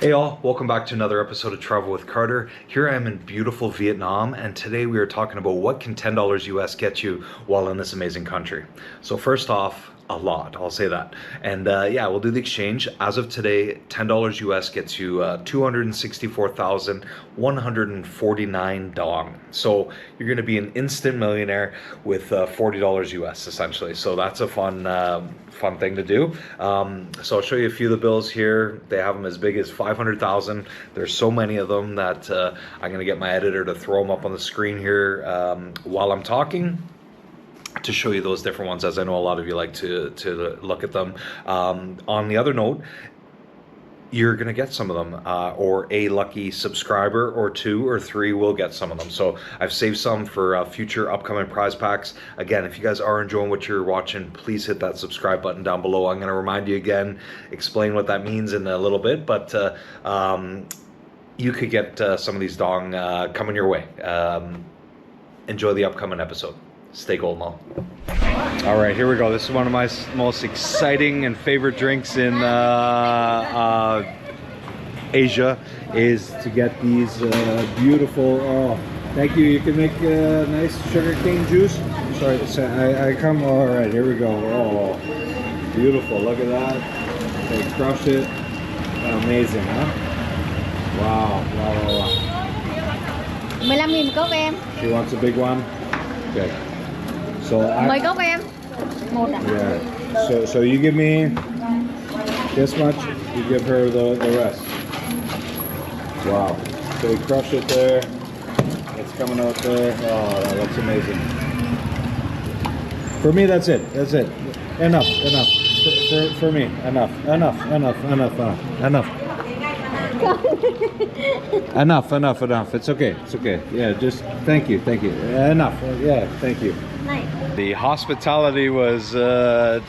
Hey all, welcome back to another episode of Travel with Carter. Here I am in beautiful Vietnam, and today we are talking about what can $10 US get you while in this amazing country. So first off, a lot, I'll say that. And yeah, we'll do the exchange. As of today, $10 US gets you 264,149 dong. So you're gonna be an instant millionaire with $40 US essentially. So that's a fun thing to do. So I'll show you a few of the bills here. They have them as big as 500,000. There's so many of them that I'm gonna get my editor to throw them up on the screen here while I'm talking, to show you those different ones, as I know a lot of you like to look at them. On the other note, you're gonna get some of them, or a lucky subscriber or two or three will get some of them. So I've saved some for future upcoming prize packs. Again, if you guys are enjoying what you're watching, please hit that subscribe button down below. I'm gonna remind you again, explain what that means in a little bit, but you could get some of these dong coming your way. Enjoy the upcoming episode. Stay golden all. All right, here we go. This is one of my most exciting and favorite drinks in Asia, is to get these beautiful, oh, thank you. You can make nice sugarcane juice. Sorry, I come, all right, here we go. Oh, beautiful, look at that. They crush it. Amazing, huh? Wow, wow, wow, wow. 15.000 một cốc em. She wants a big one? Okay. So 10 cốc em. Một à? Yeah. So you give me this much, you give her the rest. Wow. So we crush it there. It's coming out there. Oh, that looks amazing. For me, that's it. That's it. Enough. For me, enough. Enough. It's okay. Yeah, just thank you. Enough. Yeah, thank you. Này. The hospitality was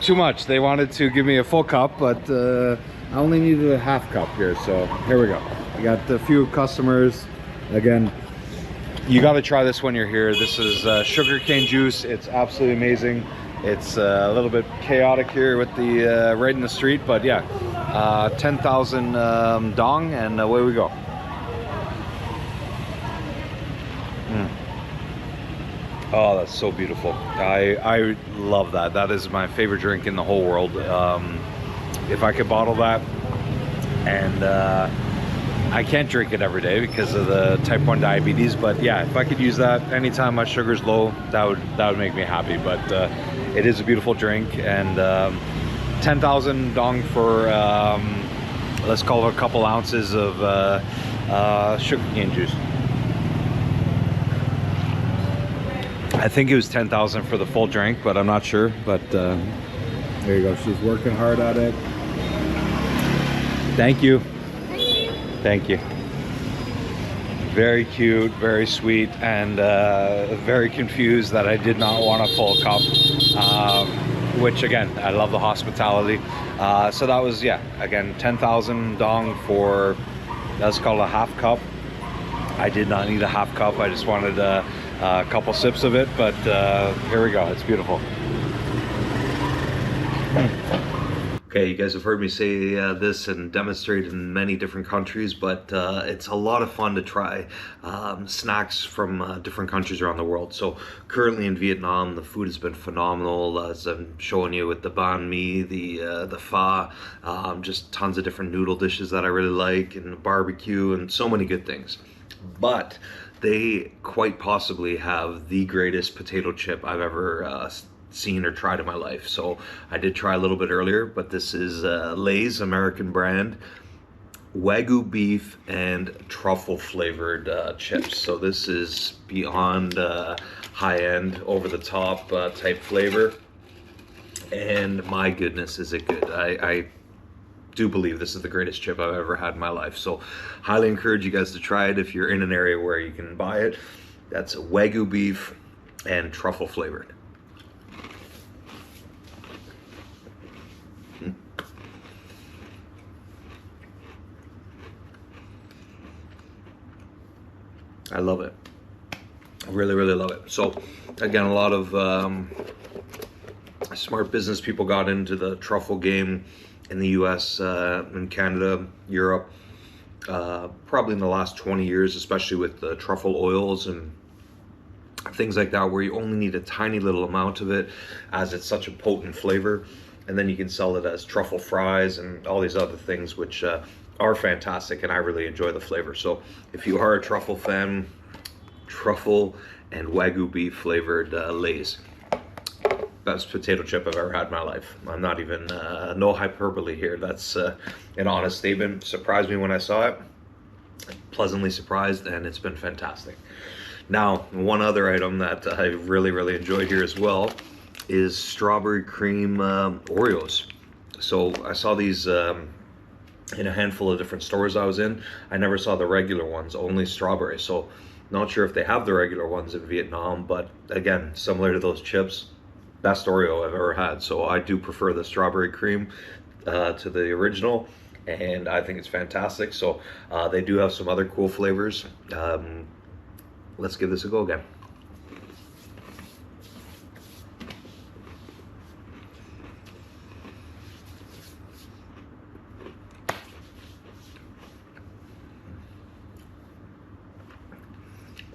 too much. They wanted to give me a full cup, but I only needed a half cup here. So here we go. I got a few customers. Again, you got to try this when you're here. This is sugarcane juice. It's absolutely amazing. It's a little bit chaotic here with the right in the street, but yeah, 10,000 dong, and away we go. Oh, that's so beautiful. I love that. That is my favorite drink in the whole world. If I could bottle that, and I can't drink it every day because of the type 1 diabetes, but yeah, if I could use that anytime my sugar's low, that would make me happy. But it is a beautiful drink, and 10,000 dong for let's call it a couple ounces of sugarcane juice. I think it was 10,000 for the full drink, but I'm not sure. But there you go. She's working hard at it. Thank you. Thank you. Very cute, very sweet, and very confused that I did not want a full cup. Which again, I love the hospitality. So that was, yeah, again, 10,000 dong for, let's call it a half cup. I did not need a half cup. I just wanted a couple sips of it, but here we go. It's beautiful. Okay, you guys have heard me say this and demonstrate in many different countries, but it's a lot of fun to try snacks from different countries around the world. So currently in Vietnam, the food has been phenomenal, as I'm showing you with the banh mi, the pho, just tons of different noodle dishes that I really like, and the barbecue, and so many good things. But they quite possibly have the greatest potato chip I've ever seen or tried in my life. So I did try a little bit earlier, but this is Lay's American brand Wagyu beef and truffle flavored chips. So this is beyond high end, over the top type flavor, and my goodness, is it good. I do believe this is the greatest chip I've ever had in my life. So highly encourage you guys to try it if you're in an area where you can buy it. That's Wagyu beef and truffle flavored. I love it. I really love it. So again, a lot of smart business people got into the truffle game in the US, in Canada, Europe, probably in the last 20 years, especially with the truffle oils and things like that, where you only need a tiny little amount of it, as it's such a potent flavor. And then you can sell it as truffle fries and all these other things, which are fantastic, and I really enjoy the flavor. So if you are a truffle fan, truffle and Wagyu beef flavored Lay's, best potato chip I've ever had in my life. I'm not even, no hyperbole here. That's an honest statement. Surprised me when I saw it. Pleasantly surprised, and it's been fantastic. Now, one other item that I really enjoyed here as well is strawberry cream Oreos. So I saw these in a handful of different stores I was in. I never saw the regular ones, only strawberry. So not sure if they have the regular ones in Vietnam, but again, similar to those chips, best Oreo I've ever had. So I do prefer the strawberry cream to the original, and I think it's fantastic. So they do have some other cool flavors. Let's give this a go again.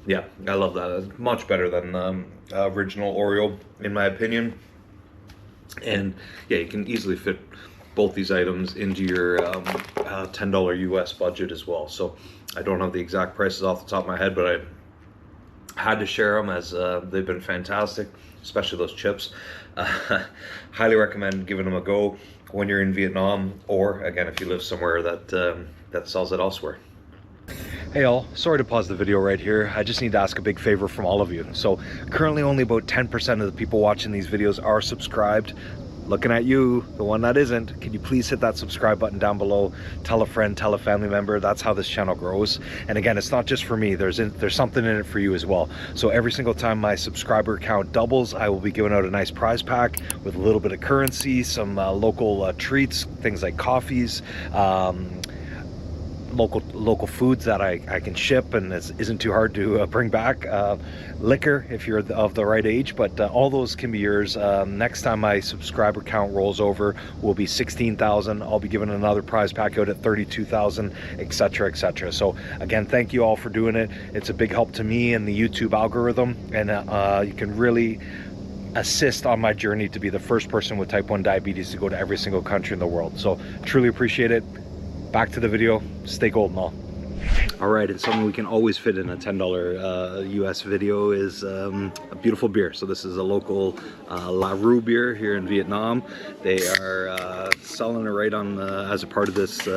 Yeah, I love that. It's much better than original Oreo, in my opinion. And yeah, you can easily fit both these items into your $10 US budget as well. So I don't have the exact prices off the top of my head, but I had to share them, as they've been fantastic, especially those chips. Highly recommend giving them a go when you're in Vietnam, or again, if you live somewhere that sells it elsewhere. Hey all, sorry to pause the video right here. I just need to ask a big favor from all of you. So currently only about 10% of the people watching these videos are subscribed. Looking at you, the one that isn't, can you please hit that subscribe button down below? Tell a friend, tell a family member. That's how this channel grows. And again, it's not just for me. There's something in it for you as well. So every single time my subscriber count doubles, I will be giving out a nice prize pack with a little bit of currency, some local treats, things like coffees, local foods that I can ship and isn't too hard to bring back, liquor if you're of the right age, but all those can be yours. Next time my subscriber count rolls over will be 16,000. I'll be giving another prize pack out at 32,000, etc. So again, thank you all for doing it. It's a big help to me and the YouTube algorithm, and you can really assist on my journey to be the first person with type 1 diabetes to go to every single country in the world. So truly appreciate it. Back to the video. Stay golden all. All right, and something we can always fit in a $10 US video is a beautiful beer. So this is a local La Rue beer here in Vietnam. They are selling it right on as a part of this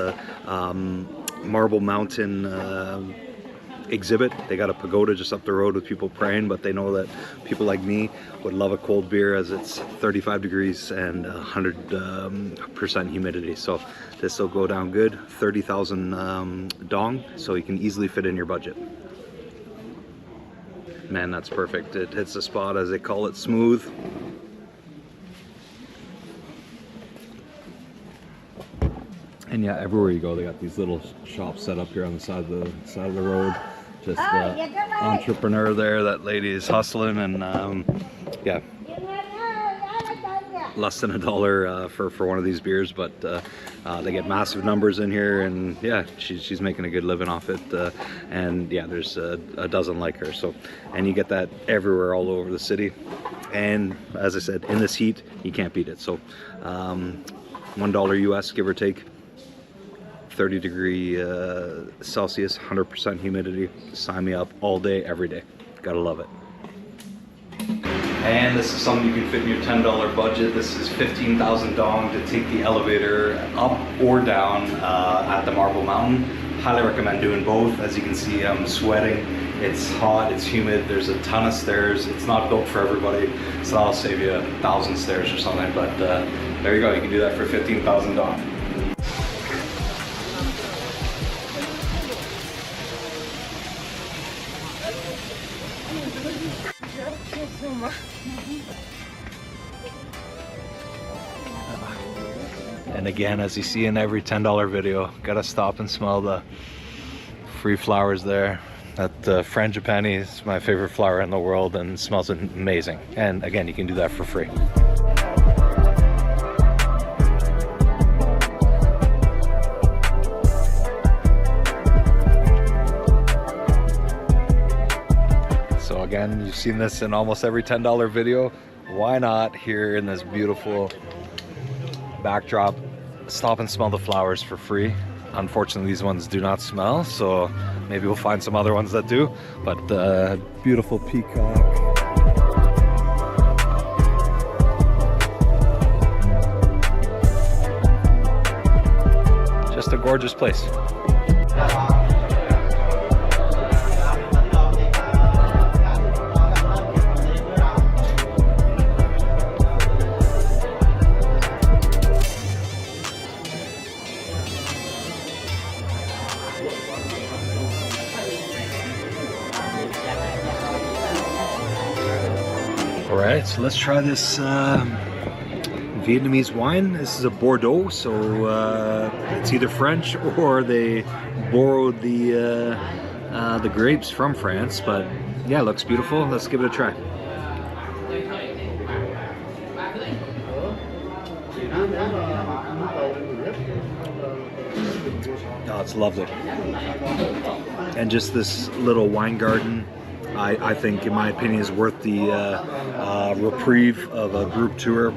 Marble Mountain exhibit. They got a pagoda just up the road with people praying, but they know that people like me would love a cold beer, as it's 35 degrees and 100% humidity. So this will go down good. 30,000 dong, so you can easily fit in your budget. Man, that's perfect. It hits the spot, as they call it, smooth. And yeah, everywhere you go, they got these little shops set up here on the side of the road. Just entrepreneur there. That lady is hustling, and yeah, less than $1 for one of these beers, but they get massive numbers in here, and yeah, she's making a good living off it. And yeah, there's a dozen like her. So, and you get that everywhere, all over the city. And as I said, in this heat, you can't beat it. So $1 US, give or take. 30 Celsius, 100% humidity. Sign me up all day, every day. Gotta love it. And this is something you can fit in your $10 budget. This is 15,000 dong to take the elevator up or down at the Marble Mountain. Highly recommend doing both. As you can see, I'm sweating. It's hot, it's humid, there's a ton of stairs. It's not built for everybody, so I'll save you 1,000 stairs or something. But there you go, you can do that for 15,000 dong. And again, as you see in every $10 video, gotta stop and smell the free flowers there. That frangipani is my favorite flower in the world and smells amazing. And again, you can do that for free. again, you've seen this in almost every $10 video. Why not here in this beautiful backdrop, stop and smell the flowers for free. Unfortunately, these ones do not smell, so maybe we'll find some other ones that do. But beautiful peacock. Just a gorgeous place. All right, so let's try this Vietnamese wine. This is a Bordeaux, so it's either French or they borrowed the grapes from France. But yeah, it looks beautiful. Let's give it a try. Oh, it's lovely. And just this little wine garden, I think, in my opinion, is worth the reprieve of a group tour.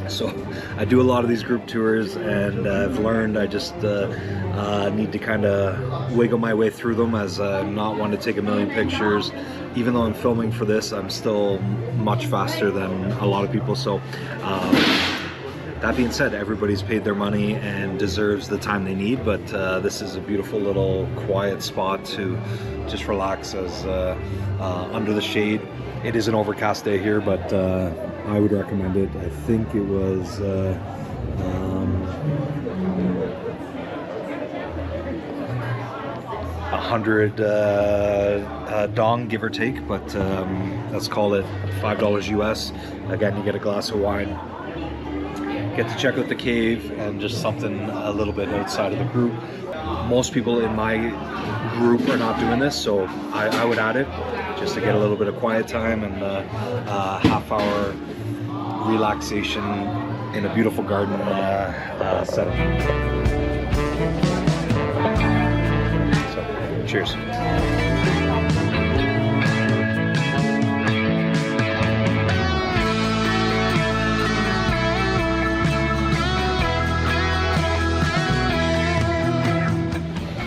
So I do a lot of these group tours, and I've learned I just need to kind of wiggle my way through them, as I'm not one to take a million pictures. Even though I'm filming for this, I'm still much faster than a lot of people. So that being said, everybody's paid their money and deserves the time they need, but this is a beautiful little quiet spot to just relax as under the shade. It is an overcast day here, but I would recommend it. I think it was 100 dong, give or take, but let's call it $5 US. Again, you get a glass of wine, get to check out the cave, and just something a little bit outside of the group. Most people in my group are not doing this, so I would add it just to get a little bit of quiet time and half-hour relaxation in a beautiful garden setup. So, cheers.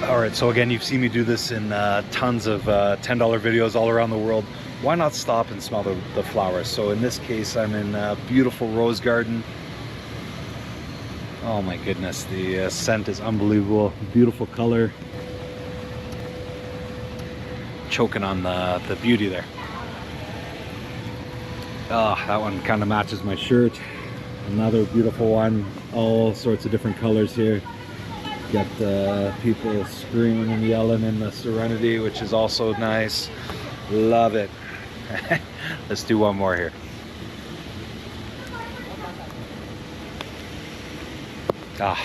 Alright, so again, you've seen me do this in tons of $10 videos all around the world. Why not stop and smell the flowers? So in this case, I'm in a beautiful rose garden. Oh my goodness, the scent is unbelievable. Beautiful color. Choking on the beauty there. Oh, that one kind of matches my shirt. Another beautiful one. All sorts of different colors here. Got people screaming and yelling in the serenity, which is also nice. Love it. Let's do one more here. Ah,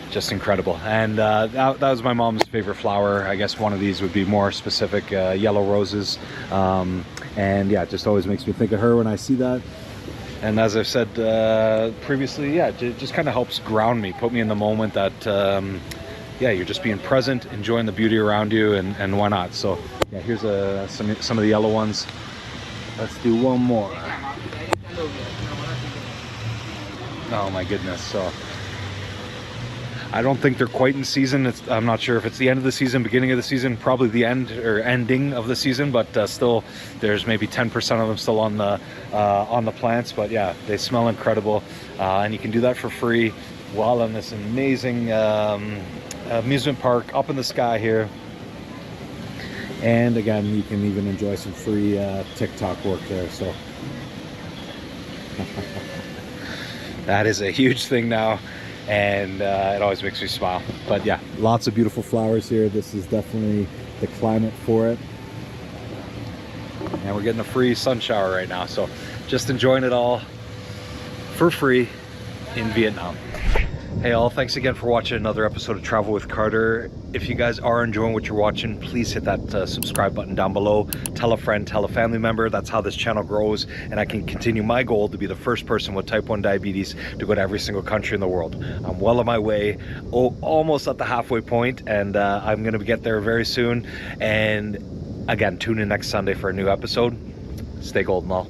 just incredible. And that was my mom's favorite flower. I guess one of these would be more specific, yellow roses. And yeah, it just always makes me think of her when I see that. And as I've said previously, yeah, it just kind of helps ground me, put me in the moment that, yeah, you're just being present, enjoying the beauty around you, and why not? So yeah, here's some of the yellow ones. Let's do one more. Oh my goodness. So I don't think they're quite in season. I'm not sure if it's the end of the season, beginning of the season, probably the end or ending of the season, but still there's maybe 10% of them still on the plants. But yeah, they smell incredible, and you can do that for free while in this amazing amusement park up in the sky here. And again, you can even enjoy some free TikTok work there. So that is a huge thing now, and it always makes me smile. But yeah, lots of beautiful flowers here. This is definitely the climate for it, and we're getting a free sun shower right now, so just enjoying it all for free in Vietnam. Hey all, thanks again for watching another episode of Travel with Carter. If you guys are enjoying what you're watching, please hit that subscribe button down below. Tell a friend, tell a family member. That's how this channel grows, and I can continue my goal to be the first person with type 1 diabetes to go to every single country in the world. I'm well on my way, almost at the halfway point, and I'm gonna get there very soon. And Again, tune in next Sunday for a new episode. Stay golden all.